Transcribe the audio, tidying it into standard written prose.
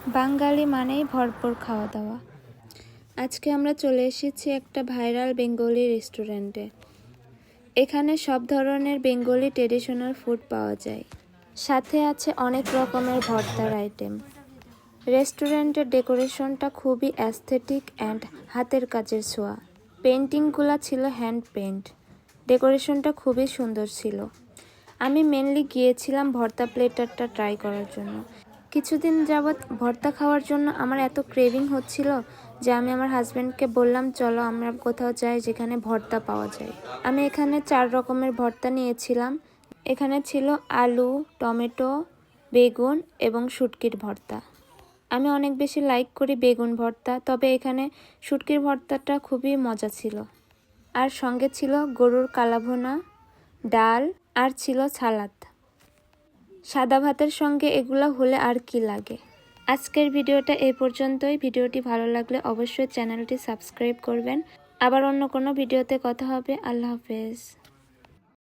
বাঙালি মানেই ভরপুর খাওয়া দাওয়া। আজকে আমরা চলে এসেছি একটা ভাইরাল বেঙ্গলি রেস্টুরেন্টে। এখানে সব ধরনের বেঙ্গলি ট্রেডিশনাল ফুড পাওয়া যায়, সাথে আছে অনেক রকমের ভর্তার আইটেম। রেস্টুরেন্টের ডেকোরেশনটা খুবই অ্যাস্থেটিক অ্যান্ড হাতের কাজের ছোঁয়া। পেন্টিংগুলো ছিল হ্যান্ড পেন্ট। ডেকোরেশনটা খুবই সুন্দর ছিল। আমি মেনলি গিয়েছিলাম ভর্তা প্লেটারটা ট্রাই করার জন্য। কিছুদিন যাবৎ ভর্তা খাওয়ার জন্য আমার এত ক্রেভিং হচ্ছিল যে আমি আমার হাজব্যান্ডকে বললাম, চলো আমরা কোথাও যাই যেখানে ভর্তা পাওয়া যায়। আমি এখানে 4 রকমের ভর্তা নিয়েছিলাম। এখানে ছিল আলু, টমেটো, বেগুন এবং শুটকির ভর্তা। আমি অনেক বেশি লাইক করি বেগুন ভর্তা, তবে এখানে শুটকির ভর্তাটা খুবই মজা ছিল। আর সঙ্গে ছিল গরুর কালাভুনা, ডাল আর ছিল সালাদ। সাদা ভাতের সঙ্গে এগুলো হলে আর কি লাগে। আজকের ভিডিওটা এই পর্যন্তই। ভিডিওটি ভালো লাগলে অবশ্যই চ্যানেলটি সাবস্ক্রাইব করবেন। আবার অন্য কোনো ভিডিওতে কথা হবে। আল্লাহ হাফেজ।